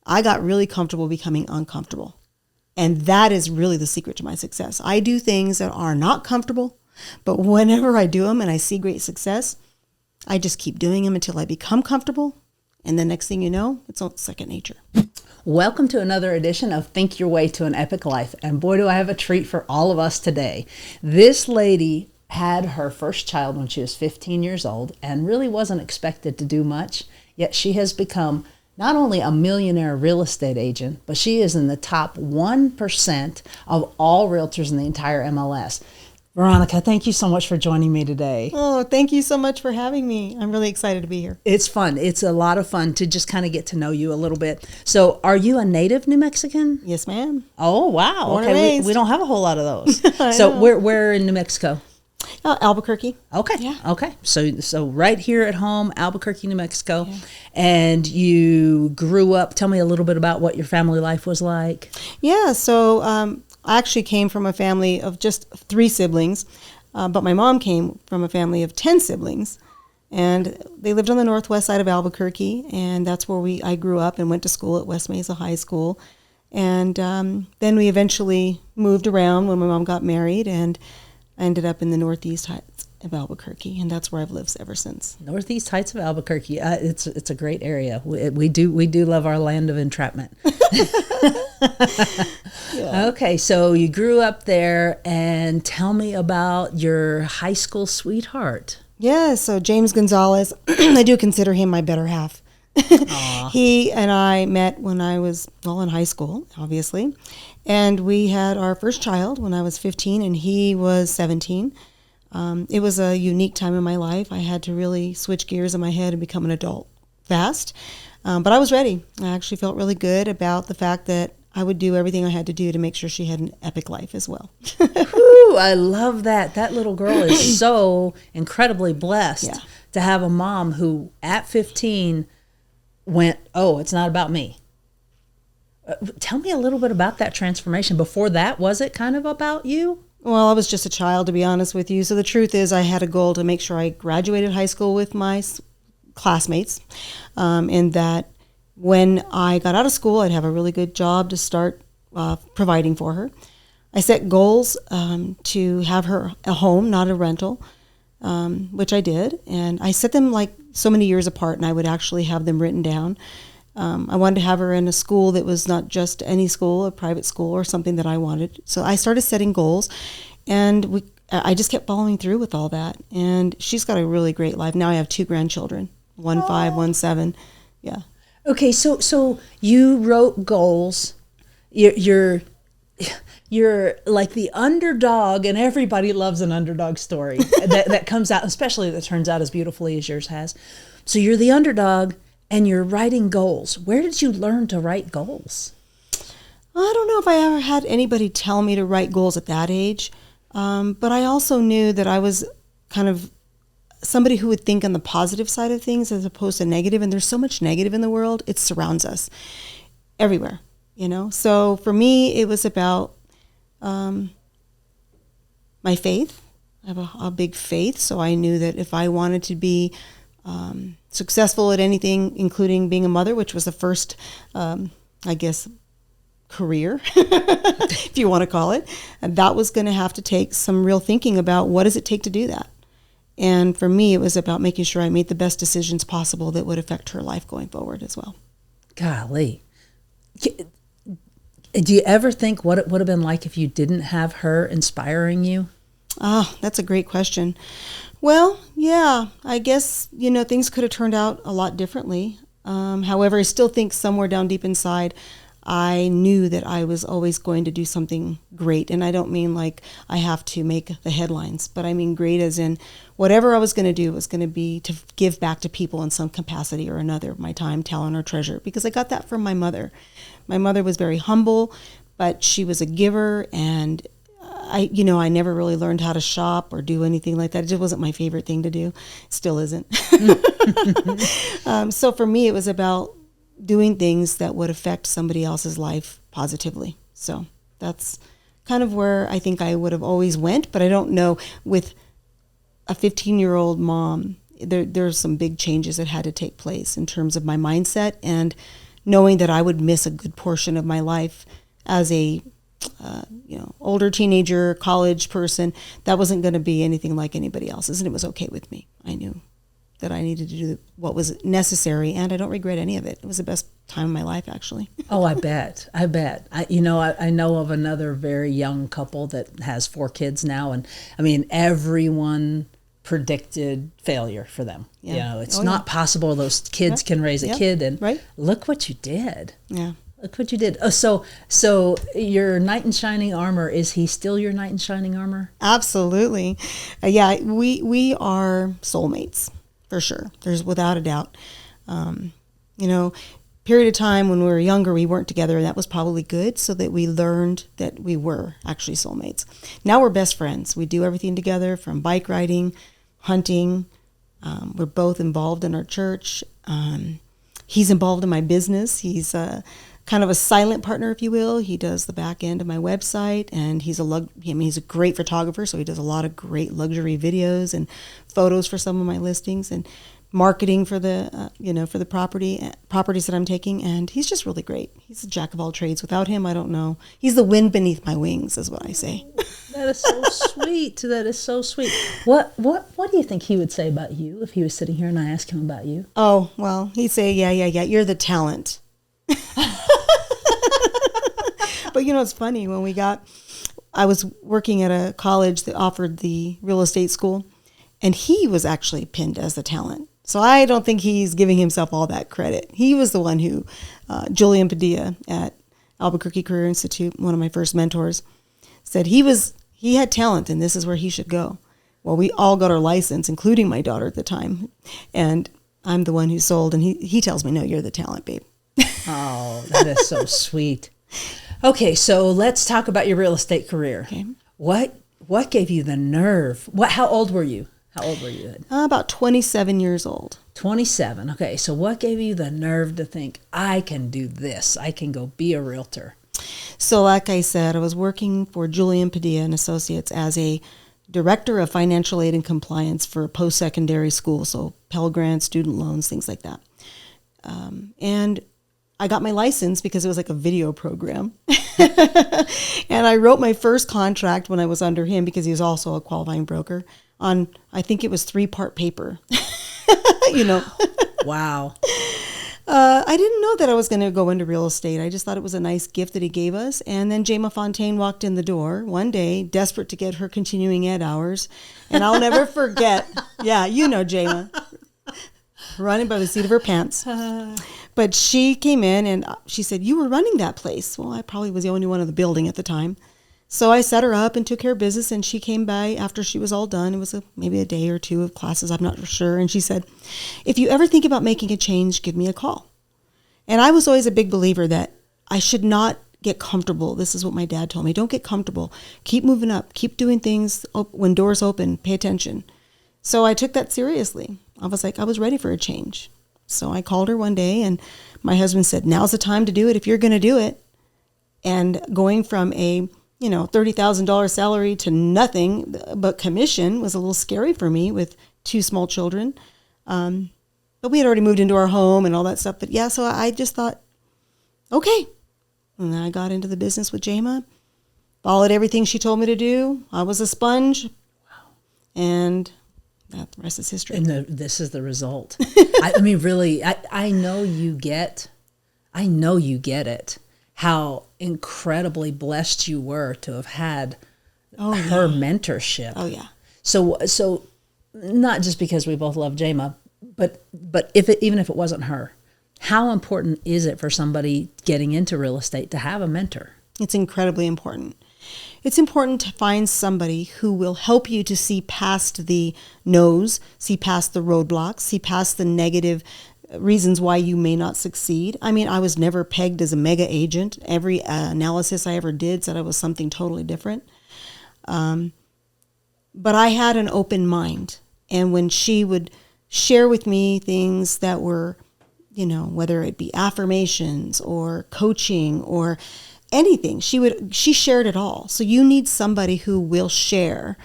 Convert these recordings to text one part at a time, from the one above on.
I got really comfortable becoming uncomfortable. And that is really the secret to my success. I do things that are not comfortable, but whenever I do them and I see great success, I just keep doing them until I become comfortable. And the next thing you know, it's all second nature. Welcome to another edition of Think Your Way to an Epic Life. And boy, do I have a treat for all of us today. This lady had her first child when she was 15 years old and really wasn't expected to do much. Yet she has become not only a millionaire real estate agent, but she is in the top 1% of all realtors in the entire MLS. Veronica, thank you so much for joining me today. Oh, thank you so much for having me. I'm really excited to be here. It's fun. It's a lot of fun to just kind of get to know you a little bit. So are you a native New Mexican? Yes, ma'am. Oh, wow. Born and Okay, raised. we don't have a whole lot of those. So where in New Mexico? Albuquerque. Okay. Yeah. Okay. So right here at home, Albuquerque, New Mexico. Yeah. And you grew up. Tell me a little bit about what your family life was like. Yeah. So I actually came from a family of just 3 siblings, but my mom came from a family of 10 siblings. And they lived on the northwest side of Albuquerque, and that's where I grew up and went to school at West Mesa High School. And then we eventually moved around when my mom got married, and I ended up in the Northeast Heights of Albuquerque, and that's where I've lived ever since. Northeast Heights of Albuquerque. It's a great area. We do love our land of entrapment. Yeah. Okay, so you grew up there, and tell me about your high school sweetheart. Yeah, so James Gonzales, I do consider him my better half. He and I met when I was, in high school, obviously. And we had our first child when I was 15 and he was 17. It was a unique time in my life. I had to really switch gears in my head and become an adult fast. But I was ready. I actually felt really good about the fact that I would do everything I had to do to make sure she had an epic life as well. Ooh, I love that. That little girl is so incredibly blessed to have a mom who at 15 went, oh, it's not about me. Tell me a little bit about that transformation. Before that, was it kind of about you? Well, I was just a child, to be honest with you. So the truth is I had a goal to make sure I graduated high school with my classmates, and that when I got out of school, I'd have a really good job to start providing for her. I set goals to have her a home, not a rental, which I did. And I set them like so many years apart, and I would actually have them written down. I wanted to have her in a school that was not just any school, a private school or something that I wanted. So I started setting goals, and I just kept following through with all that. And she's got a really great life. Now I have 2 grandchildren, 5, 7. Yeah. Okay, so you wrote goals. You're like the underdog, and everybody loves an underdog story that comes out, especially that turns out as beautifully as yours has. So you're the underdog, and you're writing goals. Where did you learn to write goals? I don't know if I ever had anybody tell me to write goals at that age, but I also knew that I was kind of somebody who would think on the positive side of things as opposed to negative, and there's so much negative in the world, it surrounds us everywhere, So for me, it was about my faith. I have a big faith, so I knew that if I wanted to be successful at anything, including being a mother, which was the first, career, if you want to call it, and that was going to have to take some real thinking about what does it take to do that. And for me, it was about making sure I made the best decisions possible that would affect her life going forward as well. Golly. Do you ever think what it would have been like if you didn't have her inspiring you? Oh, that's a great question. Well, yeah, I guess, things could have turned out a lot differently. However, I still think somewhere down deep inside, I knew that I was always going to do something great. And I don't mean like I have to make the headlines, but I mean great as in whatever I was going to do was going to be to give back to people in some capacity or another, my time, talent, or treasure, because I got that from my mother. My mother was very humble, but she was a giver, and I never really learned how to shop or do anything like that. It just wasn't my favorite thing to do. Still isn't. So for me, it was about doing things that would affect somebody else's life positively. So that's kind of where I think I would have always went, but I don't know, with a 15-year-old mom, there's some big changes that had to take place in terms of my mindset and knowing that I would miss a good portion of my life as a older teenager, college person. That wasn't going to be anything like anybody else's, and it was okay with me. I knew that I needed to do what was necessary, and I don't regret any of it. It was the best time of my life, actually. Oh, I bet. I know of another very young couple that has 4 kids now, and I mean, everyone predicted failure for them. Yeah. It's not possible those kids can raise a kid, and look what you did. Yeah. Look what you did. Oh, so your knight in shining armor, is he still your knight in shining armor? Absolutely. We are soulmates, for sure. There's without a doubt. Period of time when we were younger, we weren't together, and that was probably good, so that we learned that we were actually soulmates. Now we're best friends. We do everything together, from bike riding, hunting. We're both involved in our church. He's involved in my business. He's kind of a silent partner, if you will. He does the back end of my website, and he's a great photographer, so he does a lot of great luxury videos and photos for some of my listings, and marketing for the for the properties that I'm taking. And he's just really great. He's a jack of all trades. Without him, I don't know. He's the wind beneath my wings, is what I say. That is so sweet. That is so sweet. What do you think he would say about you if he was sitting here and I asked him about you? Oh, well, he'd say, yeah, you're the talent. But it's funny, I was working at a college that offered the real estate school, and he was actually pinned as the talent. So I don't think he's giving himself all that credit. He was the one who, Julian Padilla at Albuquerque Career Institute, one of my first mentors, said he had talent and this is where he should go. Well, we all got our license, including my daughter at the time. And I'm the one who sold, and he tells me, no, you're the talent, babe. Oh, that is so sweet. Okay, so let's talk about your real estate career. Okay. What gave you the nerve? How old were you? About 27 years old. 27. Okay, so what gave you the nerve to think, I can do this? I can go be a realtor? So like I said, I was working for Julian Padilla and Associates as a director of financial aid and compliance for post-secondary school, so Pell Grants, student loans, things like that. And I got my license because it was like a video program. And I wrote my first contract when I was under him, because he was also a qualifying broker, on, I think it was 3-part paper. Wow. I didn't know that I was going to go into real estate. I just thought it was a nice gift that he gave us. And then Jama Fontaine walked in the door one day, desperate to get her continuing ed hours. And I'll never forget. Yeah, Jama. Running by the seat of her pants. But she came in and she said, you were running that place. Well, I probably was the only one in the building at the time. So I set her up and took care of business, and she came by after she was all done. It was maybe a day or two of classes, I'm not sure. And she said, if you ever think about making a change, give me a call. And I was always a big believer that I should not get comfortable. This is what my dad told me. Don't get comfortable. Keep moving up. Keep doing things when doors open. Pay attention. So I took that seriously. I was ready for a change. So I called her one day, and my husband said, now's the time to do it if you're going to do it. And going from a $30,000 salary to nothing but commission was a little scary for me with 2 small children. But we had already moved into our home and all that stuff. But yeah, so I just thought, okay. And then I got into the business with Jama, followed everything she told me to do. I was a sponge. Wow. And the rest is history. And this is the result. I mean, really, I know you get it. How incredibly blessed you were to have had her mentorship. Oh yeah. So not just because we both love Jama, but even if it wasn't her, how important is it for somebody getting into real estate to have a mentor? It's incredibly important. It's important to find somebody who will help you to see past the no's, see past the roadblocks, see past the negative reasons why you may not succeed. I mean, I was never pegged as a mega agent. Every analysis I ever did said I was something totally different. But I had an open mind. And when she would share with me things that were, whether it be affirmations or coaching or anything, she shared it all. So you need somebody who will share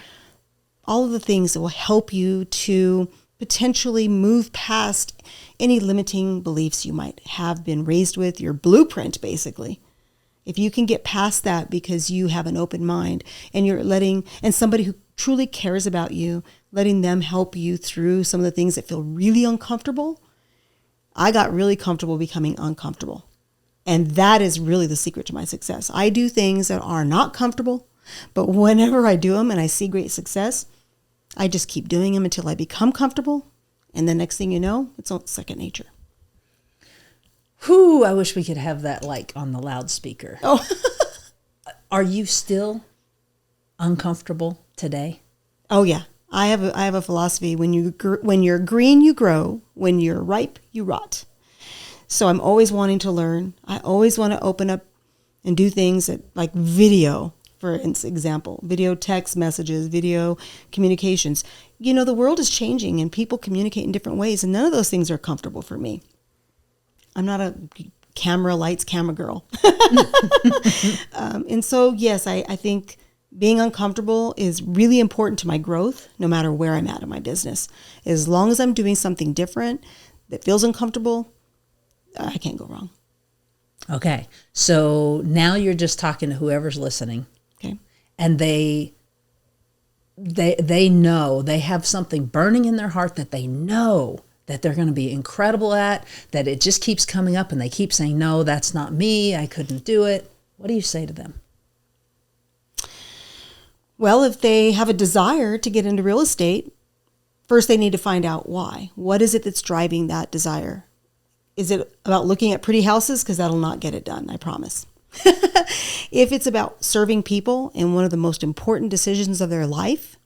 all of the things that will help you to potentially move past any limiting beliefs you might have been raised with, your blueprint, basically. If you can get past that because you have an open mind and you're and somebody who truly cares about you, letting them help you through some of the things that feel really uncomfortable. I got really comfortable becoming uncomfortable. And that is really the secret to my success. I do things that are not comfortable, but whenever I do them and I see great success, I just keep doing them until I become comfortable. And the next thing you know, it's all second nature. Whew, I wish we could have that like on the loudspeaker. Oh, Are you still uncomfortable today? oh yeah. I have a philosophy: when you're green, you grow. When you're ripe, you rot. So I'm always wanting to learn. I always want to open up and do things that, like video, for example, video text messages, video communications. You know, the world is changing and people communicate in different ways, and none of those things are comfortable for me. I'm not a camera girl. And so, yes, I think being uncomfortable is really important to my growth, no matter where I'm at in my business. As long as I'm doing something different that feels uncomfortable, I can't go wrong. Okay. So now you're just talking to whoever's listening. Okay. And they know, they have something burning in their heart that they know that they're going to be incredible at, that it just keeps coming up and they keep saying, no, that's not me. I couldn't do it. What do you say to them? Well, if they have a desire to get into real estate, first they need to find out why. What is it that's driving that desire? Is it about looking at pretty houses? Because that'll not get it done, I promise. If it's about serving people in one of the most important decisions of their life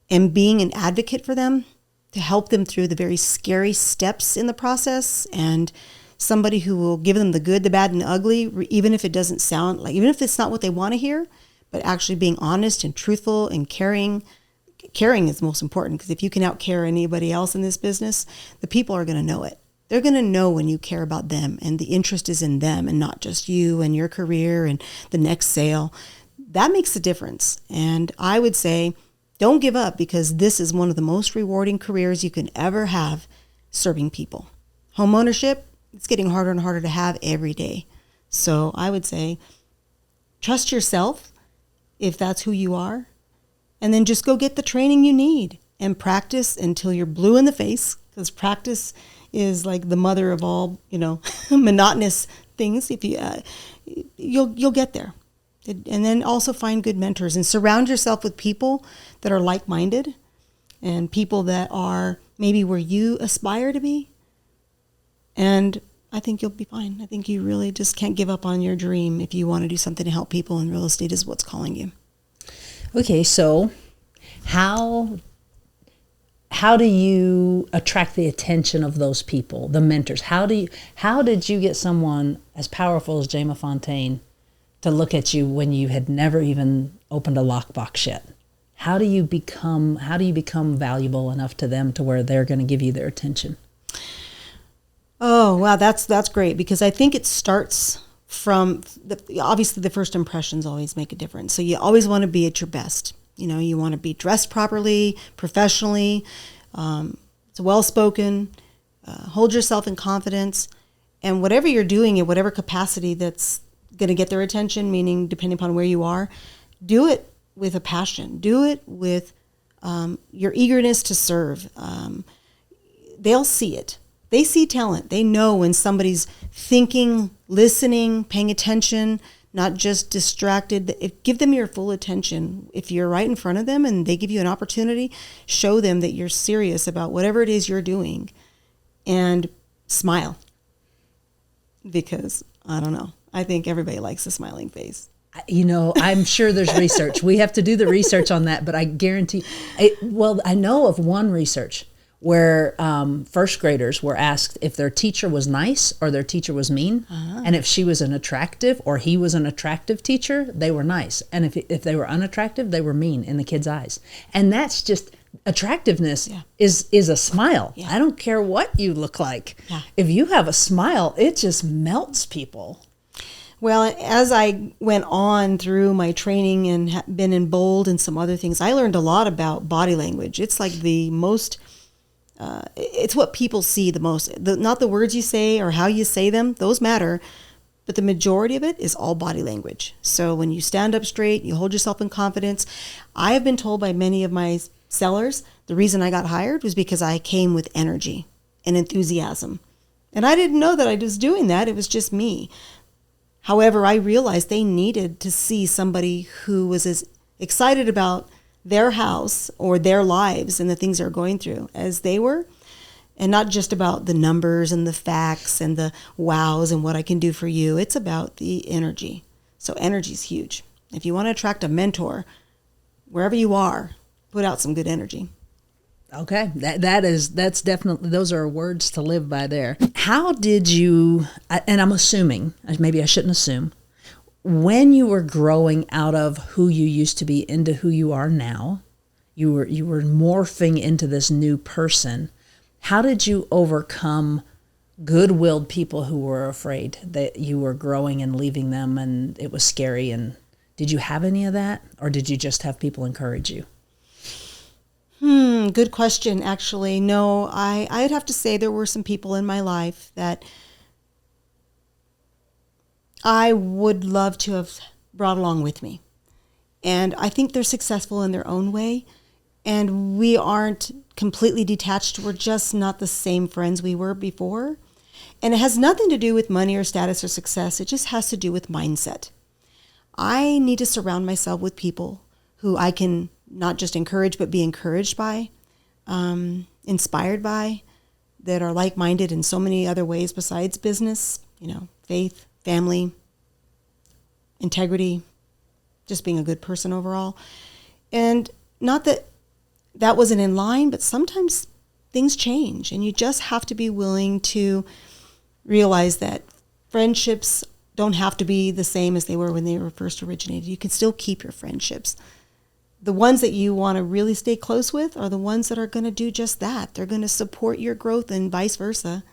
and being an advocate for them to help them through the very scary steps in the process, and somebody who will give them the good, the bad, and the ugly, even if it doesn't sound like, even if it's not what they want to hear, but actually being honest and truthful and caring. Caring is most important, because if you can out-care anybody else in this business, the people are going to know it. They're going to know when you care about them and the interest is in them and not just you and your career and the next sale. That makes a difference. And I would say, don't give up, because this is one of the most rewarding careers you can ever have, serving people. Home ownership, it's getting harder and harder to have every day. So I would say, trust yourself if that's who you are, and then just go get the training you need and practice until you're blue in the face, because practice is like the mother of all, monotonous things. If you'll get there. And then also find good mentors and surround yourself with people that are like-minded and people that are maybe where you aspire to be. And I think you'll be fine. I think you really just can't give up on your dream if you want to do something to help people, and real estate is what's calling you. Okay, so how do you attract the attention of those people, the mentors? How did you get someone as powerful as Jayma Fontaine to look at you when you had never even opened a lockbox yet? How do you become valuable enough to them to where they're going to give you their attention? Oh, wow, that's great, because I think it starts from obviously the first impressions always make a difference. So you always want to be at your best. You want to be dressed properly, professionally, it's well-spoken, hold yourself in confidence, and whatever you're doing in whatever capacity that's going to get their attention, meaning depending upon where you are, do it with a passion. Do it with your eagerness to serve. They'll see it. They see talent. They know when somebody's thinking, listening, paying attention, not just distracted. Give them your full attention. If you're right in front of them and they give you an opportunity, show them that you're serious about whatever it is you're doing, and smile. Because, I don't know, I think everybody likes a smiling face. I'm sure there's research. We have to do the research on that, but I guarantee, I know of one research where first graders were asked if their teacher was nice or their teacher was mean. Uh-huh. And if she was an attractive or he was an attractive teacher, they were nice. And if they were unattractive, they were mean in the kids' eyes. And that's just, attractiveness is a smile. Yeah. I don't care what you look like. Yeah. If you have a smile, it just melts people. Well, as I went on through my training and been in Bold and some other things, I learned a lot about body language. It's like the most it's what people see the most. Not the words you say or how you say them, those matter, but the majority of it is all body language. So when you stand up straight, you hold yourself in confidence. I have been told by many of my sellers, the reason I got hired was because I came with energy and enthusiasm. And I didn't know that I was doing that. It was just me. However, I realized they needed to see somebody who was as excited about their house or their lives and the things they're going through as they were, and not just about the numbers and the facts and the wows and what I can do for you. It's about the energy. So energy is huge. If you want to attract a mentor, wherever you are, put out some good energy. Okay, that's definitely, those are words to live by there. How did you, and I'm assuming, maybe I shouldn't assume, when you were growing out of who you used to be into who you are now, you were morphing into this new person. How did you overcome good-willed people who were afraid that you were growing and leaving them and it was scary? And did you have any of that, or did you just have people encourage you? Good question, actually. No, I'd have to say there were some people in my life that I would love to have brought along with me. And I think they're successful in their own way. And we aren't completely detached. We're just not the same friends we were before. And it has nothing to do with money or status or success. It just has to do with mindset. I need to surround myself with people who I can not just encourage, but be encouraged by, inspired by, that are like-minded in so many other ways besides business, faith, family, integrity, just being a good person overall. And not that that wasn't in line, but sometimes things change, and you just have to be willing to realize that friendships don't have to be the same as they were when they were first originated. You can still keep your friendships. The ones that you want to really stay close with are the ones that are going to do just that. They're going to support your growth and vice versa,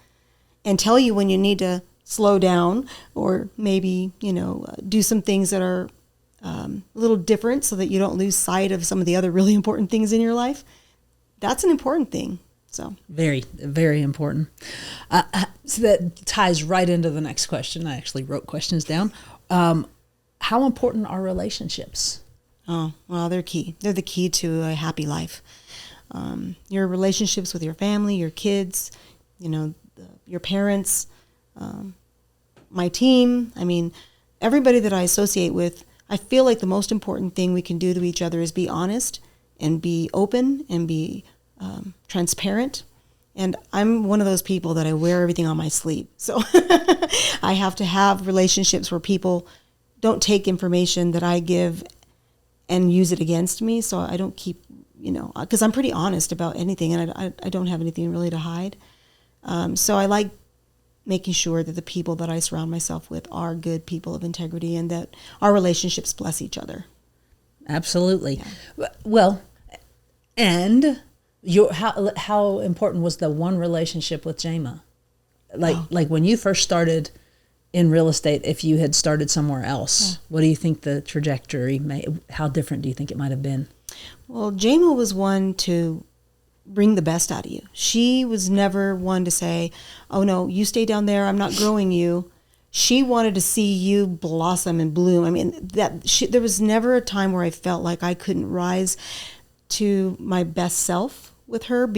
and tell you when you need to slow down, or maybe, do some things that are a little different so that you don't lose sight of some of the other really important things in your life. That's an important thing. So very, very important. So that ties right into the next question. I actually wrote questions down. How important are relationships? Oh, well, they're key. They're the key to a happy life. Your relationships with your family, your kids, your parents, my team. I mean, everybody that I associate with, I feel like the most important thing we can do to each other is be honest and be open and be transparent. And I'm one of those people that I wear everything on my sleeve. So I have to have relationships where people don't take information that I give and use it against me. So I don't keep, because I'm pretty honest about anything, and I don't have anything really to hide. So I like making sure that the people that I surround myself with are good people of integrity, and that our relationships bless each other. Absolutely. Yeah. Well, and how important was the one relationship with Jama? Like when you first started in real estate, if you had started somewhere else, what do you think the trajectory how different do you think it might have been? Well, Jama was one to bring the best out of you. She was never one to say, oh no, you stay down there, I'm not growing you. She wanted to see you blossom and bloom. I mean, there was never a time where I felt like I couldn't rise to my best self with her,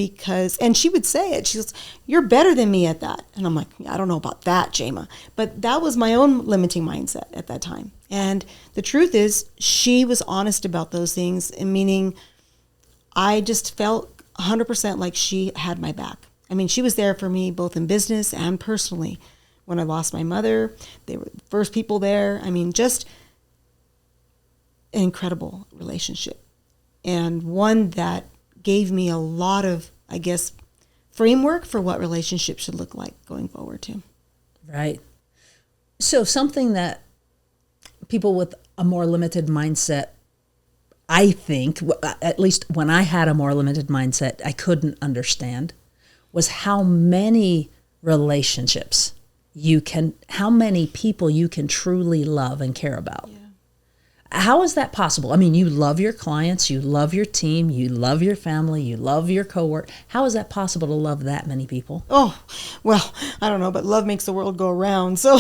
and she would say it. She goes, you're better than me at that. And I'm like, I don't know about that, Jama. But that was my own limiting mindset at that time. And the truth is, she was honest about those things, and meaning I just felt 100% like she had my back. I mean, she was there for me both in business and personally. When I lost my mother, they were the first people there. I mean, just an incredible relationship, and one that gave me a lot of, I guess, framework for what relationships should look like going forward too. Right. So something that people with a more limited mindset, I think, at least when I had a more limited mindset, I couldn't understand, was how many relationships how many people you can truly love and care about. How is that possible? I mean, you love your clients, you love your team, you love your family, you love your coworker. How is that possible to love that many people? Oh, well, I don't know, but love makes the world go around. So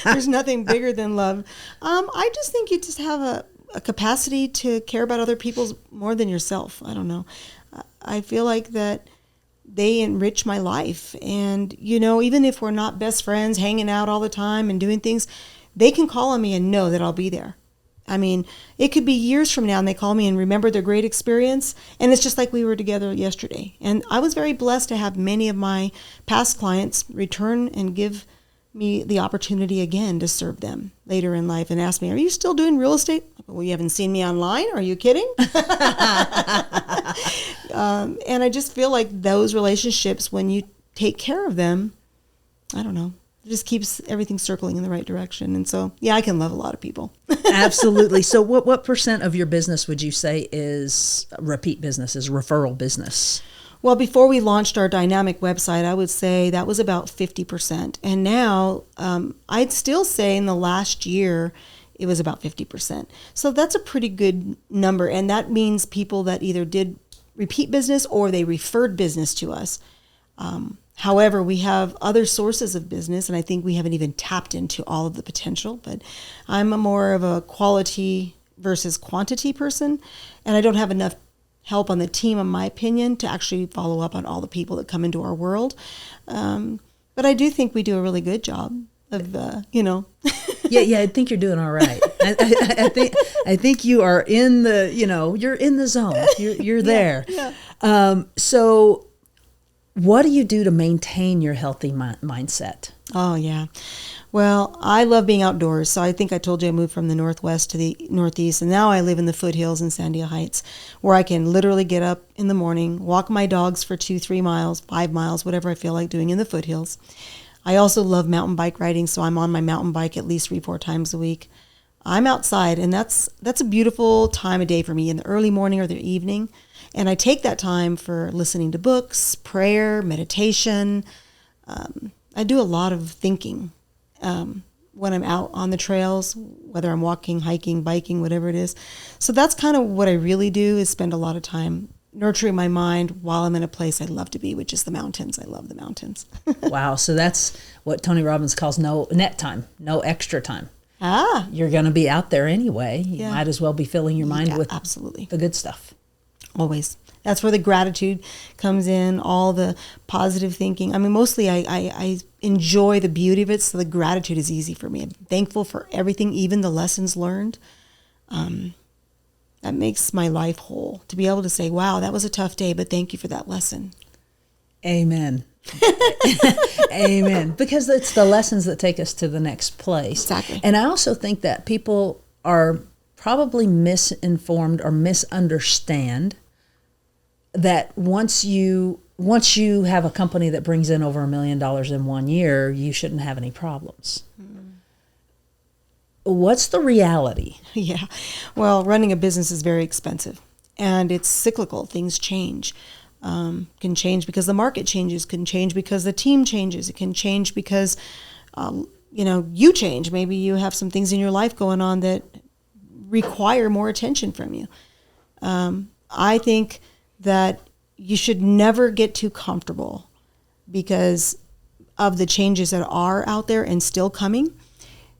there's nothing bigger than love. I just think you just have a capacity to care about other people's more than yourself. I don't know. I feel like that they enrich my life. And, even if we're not best friends, hanging out all the time and doing things, they can call on me and know that I'll be there. I mean, it could be years from now and they call me and remember their great experience. And it's just like we were together yesterday. And I was very blessed to have many of my past clients return and give me the opportunity again to serve them later in life and ask me, are you still doing real estate? Well, you haven't seen me online. Are you kidding? And I just feel like those relationships, when you take care of them, I don't know, it just keeps everything circling in the right direction. And so, yeah, I can love a lot of people. Absolutely. So what percent of your business would you say is repeat business, is referral business? Well, before we launched our dynamic website, I would say that was about 50%. And now I'd still say in the last year, it was about 50%. So that's a pretty good number. And that means people that either did repeat business or they referred business to us. However, we have other sources of business, and I think we haven't even tapped into all of the potential. But I'm more of a quality versus quantity person, and I don't have enough help on the team, in my opinion, to actually follow up on all the people that come into our world. But I do think we do a really good job of, Yeah, I think you're doing all right. I think you are in the, you're in the zone. You're there. Yeah. So what do you do to maintain your healthy mindset? Oh, yeah. Well, I love being outdoors. So I think I told you I moved from the Northwest to the Northeast, and now I live in the foothills in Sandia Heights, where I can literally get up in the morning, walk my dogs for 2-3 miles, 5 miles, whatever I feel like doing in the foothills. I also love mountain bike riding, so I'm on my mountain bike at least 3-4 times a week. I'm outside, and that's a beautiful time of day for me in the early morning or the evening. And I take that time for listening to books, prayer, meditation. I do a lot of thinking when I'm out on the trails, whether I'm walking, hiking, biking, whatever it is. So that's kind of what I really do, is spend a lot of time nurturing my mind while I'm in a place I love to be, which is the mountains. I love the mountains. Wow. So that's what Tony Robbins calls no net time, no extra time. Ah. You're going to be out there anyway. You might as well be filling your mind with absolutely the good stuff. Always. That's where the gratitude comes in, all the positive thinking. I mean, mostly I enjoy the beauty of it, so the gratitude is easy for me. I'm thankful for everything, even the lessons learned. That makes my life whole, to be able to say, wow, that was a tough day, but thank you for that lesson. Amen. Amen. Because it's the lessons that take us to the next place. Exactly. And I also think that people are probably misinformed or misunderstand that once you have a company that brings in over $1 million in 1 year, you shouldn't have any problems. What's the reality? Yeah. Well, running a business is very expensive, and it's cyclical. Things change. Can change because the market changes, can change because the team changes. It can change because, you change. Maybe you have some things in your life going on that require more attention from you. I think that you should never get too comfortable because of the changes that are out there and still coming.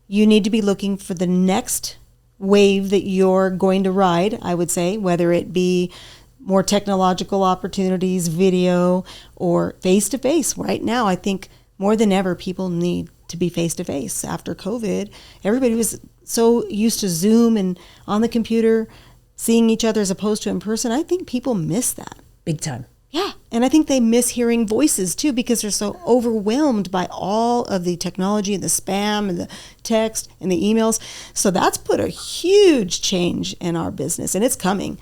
You need to be looking for the next wave that you're going to ride, I would say, whether it be more technological opportunities, video, or face-to-face. Right now, I think more than ever, people need to be face-to-face. After COVID, everybody was so used to Zoom and on the computer, seeing each other as opposed to in person. I think people miss that. Big time. Yeah. And I think they miss hearing voices too, because they're so overwhelmed by all of the technology and the spam and the text and the emails. So that's put a huge change in our business, and it's coming.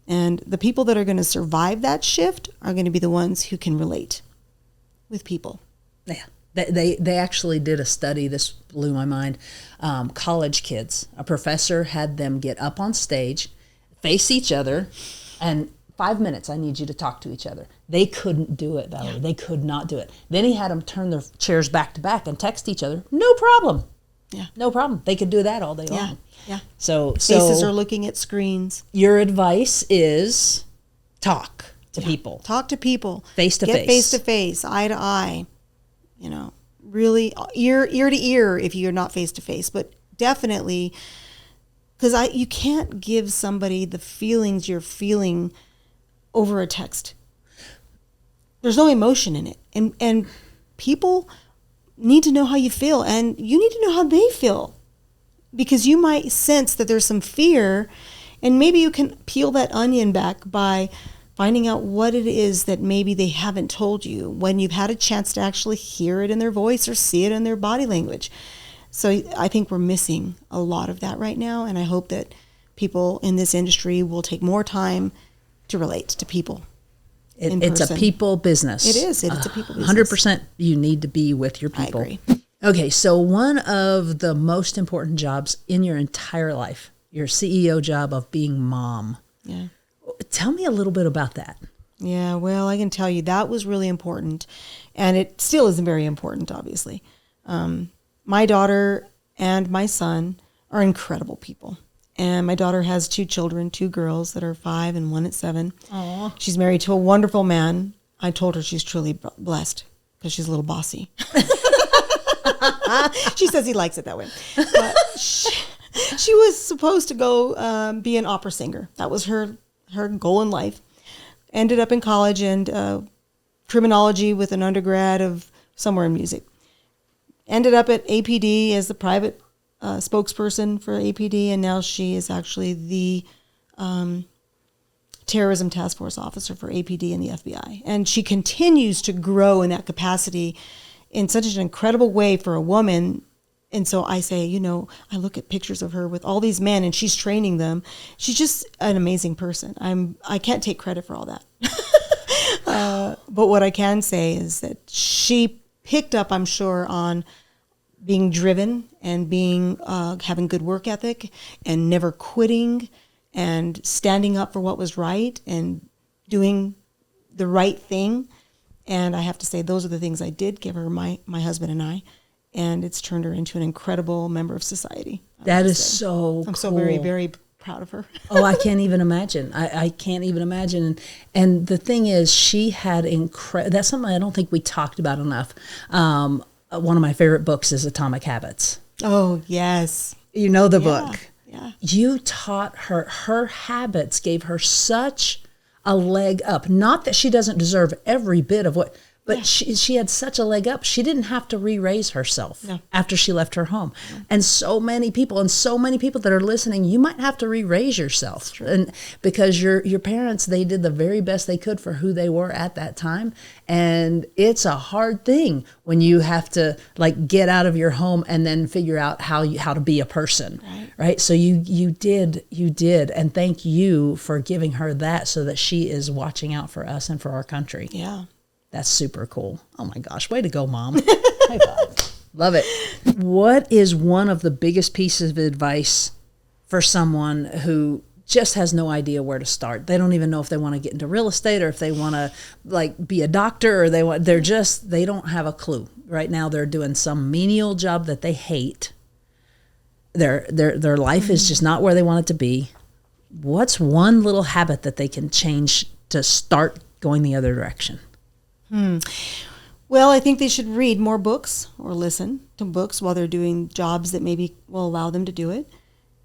And the people that are going to survive that shift are going to be the ones who can relate with people. Yeah. They actually did a study, this blew my mind. College kids, a professor had them get up on stage, face each other, and 5 minutes, I need you to talk to each other. They couldn't do it, Valerie. Yeah. They could not do it. Then he had them turn their chairs back to back and text each other. No problem. Yeah. No problem. They could do that all day Yeah. long. Yeah. So Faces are looking at screens. your advice is talk to people. Talk to people. Face to Get face. face to face, eye to eye. You know, really ear to ear if you're not face to face, but definitely, because you can't give somebody the feelings you're feeling over a text. There's no emotion in it, and people need to know how you feel, and you need to know how they feel, because you might sense that there's some fear, and maybe you can peel that onion back by finding out what it is that maybe they haven't told you when you've had a chance to actually hear it in their voice or see it in their body language. So I think we're missing a lot of that right now, and I hope that people in this industry will take more time to relate to people. It's a people business. It is. It's a people business. 100% you need to be with your people. I agree. Okay, so one of the most important jobs in your entire life, your CEO job of being mom. Yeah. Tell me a little bit about that. Yeah, well, I can tell you that was really important, and it still is very important, obviously. My daughter and my son are incredible people. And my daughter has 2 children, 2 girls that are 5 and 1 at 7. Aww. She's married to a wonderful man. I told her she's truly blessed because she's a little bossy. She says he likes it that way. But she was supposed to go be an opera singer. That was her goal in life. Ended up in college and criminology with an undergrad of somewhere in music. Ended up at APD as the private spokesperson for APD, and now she is actually the terrorism task force officer for APD and the FBI. And she continues to grow in that capacity in such an incredible way for a woman. And so I say, I look at pictures of her with all these men and she's training them. She's just an amazing person. I can't take credit for all that. But what I can say is that she picked up, I'm sure, on being driven and being having good work ethic and never quitting and standing up for what was right and doing the right thing. And I have to say, those are the things I did give her, my husband and I. And it's turned her into an incredible member of society. That is so cool. I'm so very, very proud of her. Oh, I can't even imagine. I can't even imagine. And the thing is, she had that's something I don't think we talked about enough. One of my favorite books is Atomic Habits. Oh, yes. You know the book. Yeah. You taught her habits gave her such a leg up. Not that she doesn't deserve every bit of what, but she had such a leg up. She didn't have to re-raise herself after she left her home. And so many people that are listening, you might have to re-raise yourself. And because your parents, they did the very best they could for who they were at that time. And it's a hard thing when you have to get out of your home and then figure out how to be a person. Right? So you did. And thank you for giving her that so that she is watching out for us and for our country. Yeah. That's super cool. Oh my gosh. Way to go, Mom. High five. Love it. What is one of the biggest pieces of advice for someone who just has no idea where to start? They don't even know if they want to get into real estate or if they want to be a doctor or they don't have a clue. Right now they're doing some menial job that they hate. Their life is just not where they want it to be. What's one little habit that they can change to start going the other direction? Well, I think they should read more books or listen to books while they're doing jobs that maybe will allow them to do it.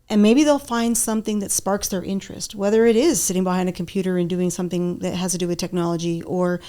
And maybe they'll find something that sparks their interest, whether it is sitting behind a computer and doing something that has to do with technology, or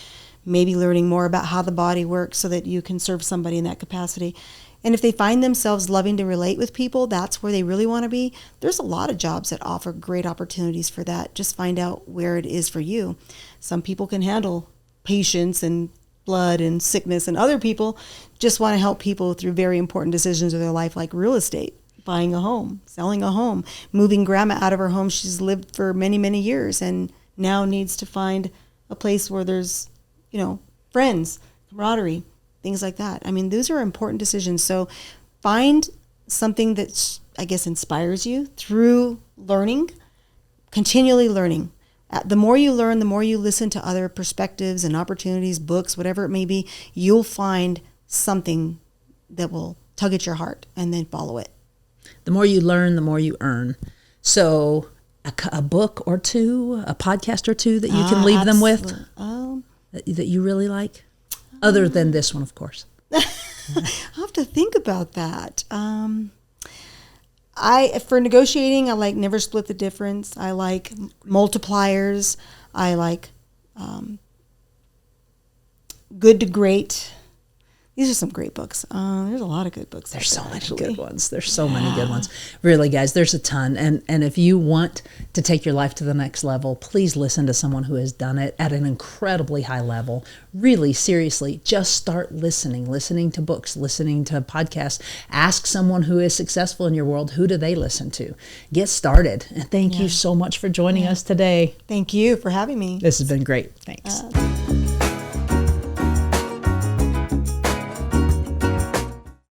maybe learning more about how the body works so that you can serve somebody in that capacity. And if they find themselves loving to relate with people, that's where they really want to be. There's a lot of jobs that offer great opportunities for that. Just find out where it is for you. Some people can handle patients and blood and sickness, and other people just want to help people through very important decisions of their life, like real estate, buying a home, selling a home, moving grandma out of her home she's lived for many, many years and now needs to find a place where there's, friends, camaraderie, things like that. I mean, those are important decisions. So find something that, I guess, inspires you through learning, continually learning. The more you learn, the more you listen to other perspectives and opportunities, books, whatever it may be, you'll find something that will tug at your heart, and then follow it. The more you learn, the more you earn. So a book or two, a podcast or two that you can leave them with that you really like? Other than this one, of course. I'll have to think about that. For negotiating, I like Never Split the Difference. I like Multipliers. I like Good to Great. These are some great books. There's a lot of good books. There's so many good ones. There's so many good ones. Really, guys, there's a ton. And if you want to take your life to the next level, please listen to someone who has done it at an incredibly high level. Really, seriously, just start listening to books, listening to podcasts. Ask someone who is successful in your world, who do they listen to? Get started. And thank you so much for joining us today. Thank you for having me. This has been great. Thanks.